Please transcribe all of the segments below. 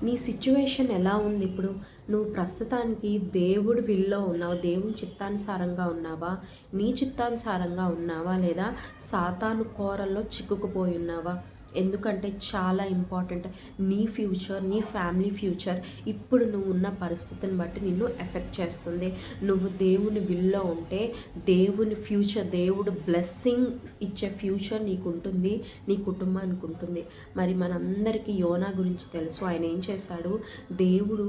నీ సిచ్యువేషన్ ఎలా ఉంది ఇప్పుడు? నువ్వు ప్రస్తుతానికి దేవుడి విల్లో ఉన్నావు, దేవుని చిత్తానుసారంగా ఉన్నావా? నీ చిత్తానుసారంగా ఉన్నావా? లేదా సాతాను కోరల్లో చిక్కుకుపోయి ఉన్నావా? ఎందుకంటే చాలా ఇంపార్టెంట్. నీ ఫ్యూచర్, నీ ఫ్యామిలీ ఫ్యూచర్ ఇప్పుడు నువ్వు ఉన్న పరిస్థితిని బట్టి నిన్ను ఎఫెక్ట్ చేస్తుంది. నువ్వు దేవుని విల్లో ఉంటే దేవుని ఫ్యూచర్, దేవుడు బ్లెస్సింగ్ ఇచ్చే ఫ్యూచర్ నీకు ఉంటుంది, నీ కుటుంబానికి ఉంటుంది. మరి మనందరికీ యోనా గురించి తెలుసు. ఆయన ఏం చేశాడు? దేవుడు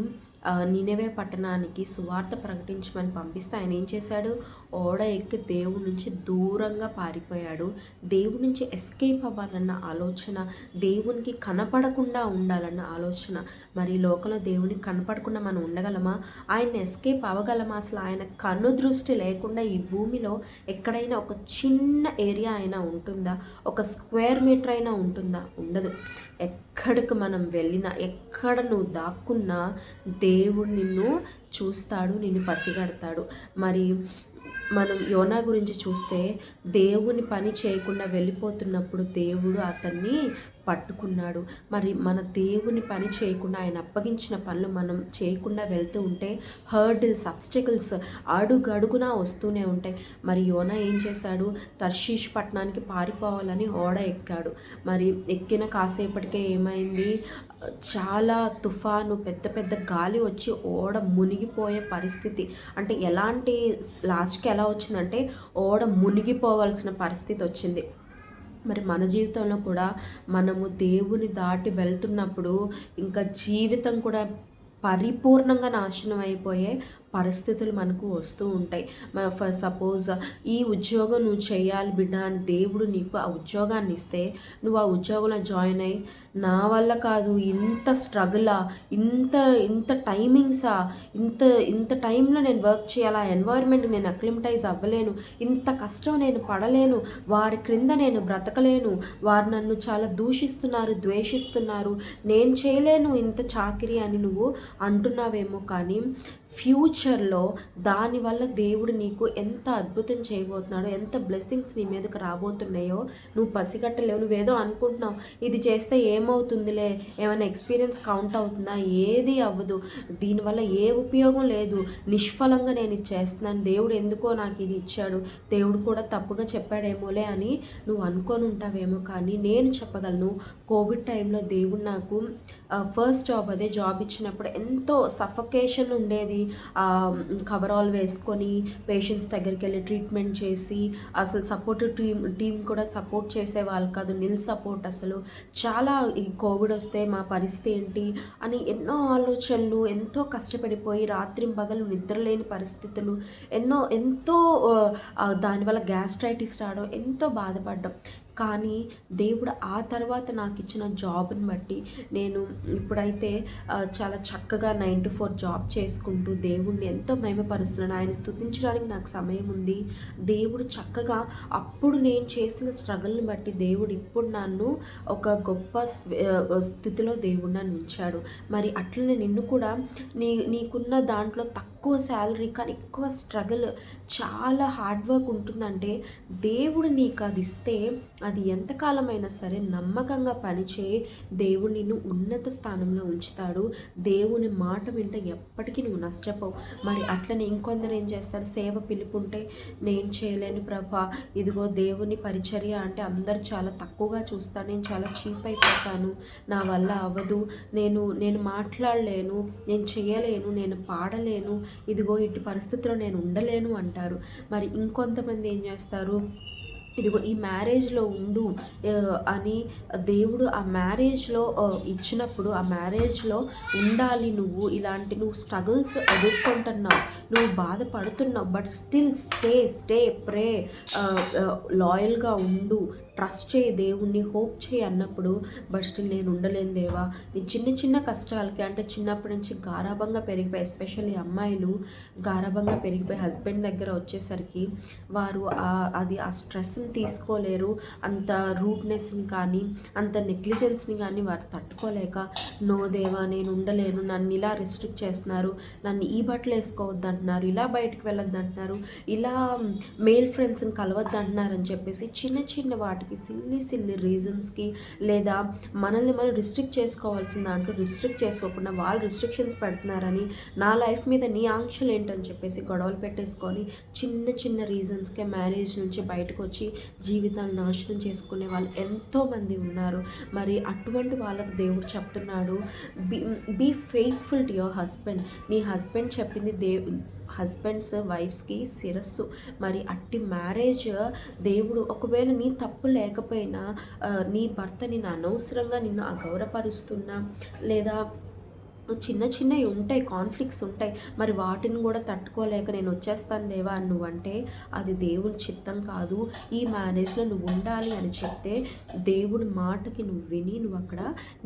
నినెవే పట్టణానికి సువార్త ప్రకటించమని పంపిస్తే ఆయన ఏం చేశాడు? ఓడ ఎక్కి దేవుడి నుంచి దూరంగా పారిపోయాడు. దేవుడి నుంచి ఎస్కేప్ అవ్వాలన్న ఆలోచన, దేవునికి కనపడకుండా ఉండాలన్న ఆలోచన. మరి లోకంలో దేవునికి కనపడకుండా మనం ఉండగలమా? ఆయన ఎస్కేప్ అవ్వగలమా? అసలు ఆయన కన్ను దృష్టి లేకుండా ఈ భూమిలో ఎక్కడైనా ఒక చిన్న ఏరియా అయినా ఉంటుందా? ఒక స్క్వేర్ మీటర్ అయినా ఉంటుందా? ఉండదు. ఎక్కడికి మనం వెళ్ళినా, ఎక్కడ నువ్వు దాక్కున్నా దేవుడు నిన్ను చూస్తాడు, నిన్ను పసిగడతాడు. మరి మనం యోనా గురించి చూస్తే దేవుని పని చేయకుండా వెళ్ళిపోతున్నప్పుడు దేవుడు అతన్ని పట్టుకున్నాడు. మరి మన దేవుని పని చేయకుండా, ఆయన అప్పగించిన పనులు మనం చేయకుండా వెళ్తూ ఉంటే హర్డిల్స్, అబ్స్టకిల్స్ అడుగడుగునా వస్తూనే ఉంటాయి. మరి యోనా ఏం చేశాడు? తర్షీష్ పట్టణానికి పారిపోవాలని ఓడ ఎక్కాడు. మరి ఎక్కిన కాసేపటికే ఏమైంది? చాలా తుఫాను, పెద్ద పెద్ద గాలి వచ్చి ఓడ మునిగిపోయే పరిస్థితి. అంటే ఎలాంటి లాస్ట్కి ఎలా వచ్చిందంటే ఓడ మునిగిపోవాల్సిన పరిస్థితి వచ్చింది. మరి మన జీవితంలో కూడా మనము దేవుని దాటి వెళ్తున్నప్పుడు ఇంకా జీవితం కూడా పరిపూర్ణంగా నాశనం అయిపోయే పరిస్థితులు మనకు వస్తూ ఉంటాయి. ఫర్ సపోజ్ ఈ ఉద్యోగం నువ్వు చేయాలి బిడ్డ అని దేవుడు నీకు ఆ ఉద్యోగాన్ని ఇస్తే నువ్వు ఆ ఉద్యోగంలో జాయిన్ అయ్యి, నా వల్ల కాదు, ఇంత స్ట్రగులా, ఇంత ఇంత టైమింగ్సా, ఇంత ఇంత టైంలో నేను వర్క్ చేయాలి, ఆ ఎన్వైర్న్మెంట్ నేను అక్లిమటైజ్ అవ్వలేను, ఇంత కష్టం నేను పడలేను, వారి క్రింద నేను బ్రతకలేను, వారు నన్ను చాలా దూషిస్తున్నారు, ద్వేషిస్తున్నారు, నేను చేయలేను ఇంత చాకిరీ అని నువ్వు అంటున్నావేమో. కానీ ఫ్యూచర్లో దానివల్ల దేవుడు నీకు ఎంత అద్భుతం చేయబోతున్నాడో, ఎంత బ్లెస్సింగ్స్ నీ మీదకి రాబోతున్నాయో నువ్వు పసిగట్టలేవు. నువ్వేదో అనుకుంటున్నావు, ఇది చేస్తే ఏమవుతుందిలే, ఏమైనా ఎక్స్పీరియన్స్ కౌంట్ అవుతుందా? ఏది అవ్వదు. దీనివల్ల ఏ ఉపయోగం లేదు. నిష్ఫలంగా నేను ఇది చేస్తున్నాను, దేవుడు ఎందుకో నాకు ఇది ఇచ్చాడు, దేవుడు కూడా తప్పుగా చెప్పాడేమోలే అని నువ్వు అనుకొని ఉంటావేమో. కానీ నేను చెప్పగలను, కోవిడ్ టైంలో దేవుడు నాకు ఫస్ట్ జాబ్, అదే జాబ్ ఇచ్చినప్పుడు ఎంతో సఫకేషన్ ఉండేది. కవరాల్ వేసుకొని పేషెంట్స్ దగ్గరికి వెళ్ళి ట్రీట్మెంట్ చేసి, అసలు సపోర్టివ్ టీం కూడా సపోర్ట్ చేసేవాళ్ళు కాదు, నిల్ సపోర్ట్. అసలు చాలా ఈ కోవిడ్ వస్తే మా పరిస్థితి ఏంటి అని ఎన్నో ఆలోచనలు, ఎంతో కష్టపడిపోయి రాత్రింపగలు నిద్రలేని పరిస్థితులు, ఎంతో దానివల్ల గ్యాస్ట్రైటిస్ రావడం, ఎంతో బాధపడ్డాం. కానీ దేవుడు ఆ తర్వాత నాకు ఇచ్చిన జాబ్ని బట్టి నేను ఇప్పుడైతే చాలా చక్కగా 9 to 4 జాబ్ చేసుకుంటూ దేవుణ్ణి ఎంతో మహిమపరుస్తున్నాను. ఆయన స్తుతించడానికి నాకు సమయం ఉంది. దేవుడు చక్కగా అప్పుడు నేను చేసిన స్ట్రగుల్ని బట్టి దేవుడు ఇప్పుడు నన్ను ఒక గొప్ప స్థితిలో దేవుడు నన్ను ఉంచాడు. మరి అట్లనే నిన్ను కూడా నీకున్న దాంట్లో తక్కువ శాలరీ కానీ ఎక్కువ స్ట్రగుల్, చాలా హార్డ్ వర్క్ ఉంటుందంటే దేవుడు నీకు అది ఇస్తే అది ఎంతకాలమైనా సరే నమ్మకంగా పనిచేయి, దేవుడు నిన్ను ఉన్నత స్థానంలో ఉంచుతాడు. దేవుని మాట వింటే ఎప్పటికీ నువ్వు నష్టపోవు. మరి అట్లనే ఇంకొందరు ఏం చేస్తారు? సేవ పిలుపుంటే నేను చేయలేను ప్రభా, ఇదిగో దేవుని పరిచర్య అంటే అందరు చాలా తక్కువగా చూస్తాను, నేను చాలా చీప్ అయిపోతాను, నా వల్ల అవ్వదు, నేను మాట్లాడలేను, నేను చేయలేను, నేను పాడలేను, ఇదిగో ఇటు పరిస్థితిలో నేను ఉండలేను అంటారు. మరి ఇంకొంతమంది ఏం చేస్తారు? ఇదిగో ఈ మ్యారేజ్లో ఉండు అని దేవుడు ఆ మ్యారేజ్లో ఇచ్చినప్పుడు ఆ మ్యారేజ్లో ఉండాలి నువ్వు, ఇలాంటి నువ్వు స్ట్రగుల్స్ ఎదుర్కొంటున్నావు, నువ్వు బాధపడుతున్నావు, బట్ స్టిల్ స్టే ప్రే, లాయల్గా ఉండు, ట్రస్ట్ చేయి దేవుణ్ణి, హోప్ చేయి అన్నప్పుడు బట్ స్టిల్ నేను ఉండలేను దేవా, నీ చిన్న చిన్న కష్టాలకి, అంటే చిన్నప్పటి నుంచి గారాబంగా పెరిగిపోయి, ఎస్పెషల్లీ అమ్మాయిలు గారాబంగా పెరిగిపోయి హస్బెండ్ దగ్గర వచ్చేసరికి వారు ఆ స్ట్రెస్ని తీసుకోలేరు, అంత రూడ్నెస్ని కానీ అంత నెగ్లిజెన్స్ని కానీ వారు తట్టుకోలేక, నో దేవా నేను ఉండలేను, నన్ను ఇలా రిస్ట్రిక్ట్ చేస్తున్నారు, నన్ను ఈ బట్టలు వేసుకోవద్దు అంటున్నారు, ఇలా బయటకు వెళ్ళొద్దు అంటున్నారు, ఇలా మేల్ ఫ్రెండ్స్ని కలవద్దు అంటున్నారు అని చెప్పేసి చిన్న చిన్న వాటి వాటికి సిల్లీ రీజన్స్కి, లేదా మనల్ని మనం రిస్ట్రిక్ట్ చేసుకోవాల్సిన దాంట్లో రిస్ట్రిక్ట్ చేసుకోకుండా వాళ్ళు రిస్ట్రిక్షన్స్ పెడుతున్నారని, నా లైఫ్ మీద నీ ఆంక్షలు ఏంటని చెప్పేసి గొడవలు పెట్టేసుకొని చిన్న రీజన్స్కే మ్యారేజ్ నుంచి బయటకు వచ్చి జీవితాన్ని నాశనం చేసుకునే వాళ్ళు ఎంతోమంది ఉన్నారు. మరి అటువంటి వాళ్ళకు దేవుడు చెప్తున్నాడు, be faithful to your husband. నీ హస్బెండ్ చెప్పింది హస్బెండ్స్ వైఫ్స్కి శిరస్సు. మరి అట్టి మ్యారేజ్ దేవుడు ఒకవేళ నీ తప్పు లేకపోయినా నీ భర్త నిన్ను అనవసరంగా నిన్ను అగౌరవపరుస్తున్నా, లేదా చిన్నవి ఉంటాయి, కాన్ఫ్లిక్ట్స్ ఉంటాయి, మరి వాటిని కూడా తట్టుకోలేక నేను వచ్చేస్తాను దేవా అని నువ్వంటే అది దేవుని చిత్తం కాదు. ఈ మ్యారేజ్లో నువ్వు ఉండాలి అని చెప్తే దేవుడి మాటకి నువ్వు విని నువ్వు అక్కడ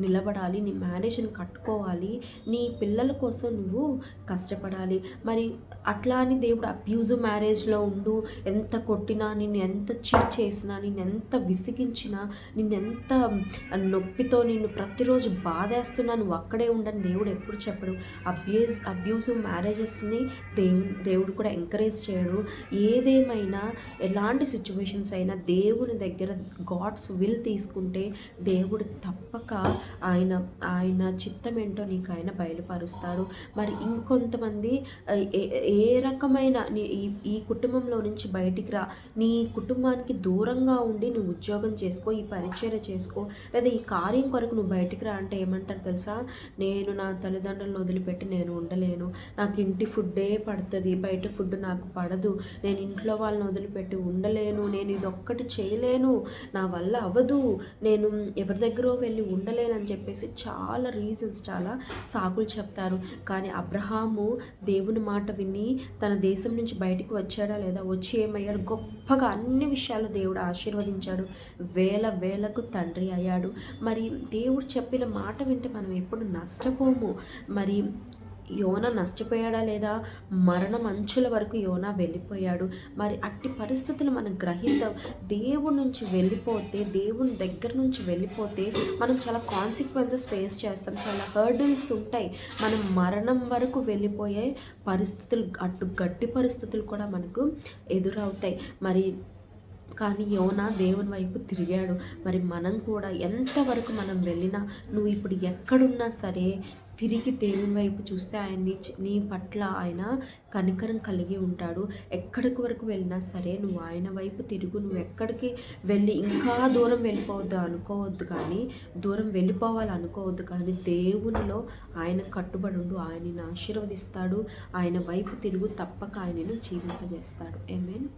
నిలబడాలి, నీ మ్యారేజ్ని కట్టుకోవాలి, నీ పిల్లల కోసం నువ్వు కష్టపడాలి. మరి అట్లా అని దేవుడు అబ్యూజివ్ మ్యారేజ్లో ఉండు, ఎంత కొట్టినా, నిన్ను ఎంత చీట్ చేసినా, నిన్ను ఎంత విసిగించినా, నిన్ను ఎంత నొప్పితో నిన్ను ప్రతిరోజు బాధేస్తున్నా నువ్వు అక్కడే ఉండని దేవుడు ఎప్పుడు చెప్పడు. అబ్యూజివ్ మ్యారేజెస్ని దేవుడు కూడా ఎంకరేజ్ చేయడు. ఏదేమైనా ఎలాంటి సిచ్యువేషన్స్ అయినా దేవుని దగ్గర గాడ్స్ విల్ తీసుకుంటే దేవుడు తప్పక ఆయన చిత్తం ఏంటో నీకు ఆయన బయలుపరుస్తాడు. మరి ఇంకొంతమంది ఏ రకమైన ఈ కుటుంబంలో నుంచి బయటికి రా, నీ కుటుంబానికి దూరంగా ఉండి నువ్వు ఉద్యోగం చేసుకో, ఈ పరిచర్య చేసుకో, లేదా ఈ కార్యం కొరకు నువ్వు బయటికి రా అంటే ఏమంటారు తెలుసా? నేను నా తల్లిదండ్రులను వదిలిపెట్టి నేను ఉండలేను, నాకు ఇంటి ఫుడ్డే పడుతుంది, బయట ఫుడ్ నాకు పడదు, నేను ఇంట్లో వాళ్ళని వదిలిపెట్టి ఉండలేను, నేను ఇదొక్కటి చేయలేను, నా వల్ల అవ్వదు, నేను ఎవరి దగ్గర వెళ్ళి ఉండలేను అని చెప్పేసి చాలా రీజన్స్, చాలా సాకులు చెప్తారు. కానీ అబ్రహాము దేవుని మాట విని తన దేశం నుంచి బయటికి వచ్చాడా లేదా? వచ్చి ఏమయ్యాడు? గొప్పగా అన్ని విషయాలు దేవుడు ఆశీర్వదించాడు, వేలకు తండ్రి అయ్యాడు. మరి దేవుడు చెప్పిన మాట వింటే మనం ఎప్పుడు నష్టపోము. మరి యోనా నష్టపోయాడా లేదా? మరణం అంచుల వరకు యోనా వెళ్ళిపోయాడు. మరి అట్టి పరిస్థితులు మనం గ్రహిద్దాం. దేవుడి నుంచి వెళ్ళిపోతే, దేవుని దగ్గర నుంచి వెళ్ళిపోతే మనం చాలా కాన్సిక్వెన్సెస్ ఫేస్ చేస్తాం, చాలా హర్డిల్స్ ఉంటాయి, మనం మరణం వరకు వెళ్ళిపోయే పరిస్థితులు, అటు గట్టి పరిస్థితులు కూడా మనకు ఎదురవుతాయి. మరి కానీ యోనా దేవుని వైపు తిరిగాడు. మరి మనం కూడా ఎంతవరకు మనం వెళ్ళినా, నువ్వు ఇప్పుడు ఎక్కడున్నా సరే తిరిగి దేవుని వైపు చూస్తే ఆయన నీ పట్ల ఆయన కనికరం కలిగి ఉంటాడు. ఎక్కడికి వరకు వెళ్ళినా సరే నువ్వు ఆయన వైపు తిరుగు. నువ్వు ఎక్కడికి వెళ్ళి ఇంకా దూరం దూరం వెళ్ళిపోవాలనుకోవద్దు కానీ దేవునిలో ఆయన కట్టుబడి ఉండు, ఆయనను ఆశీర్వదిస్తాడు. ఆయన వైపు తిరుగు, తప్పక ఆయనను జీవింపజేస్తాడు. ఆమేన్.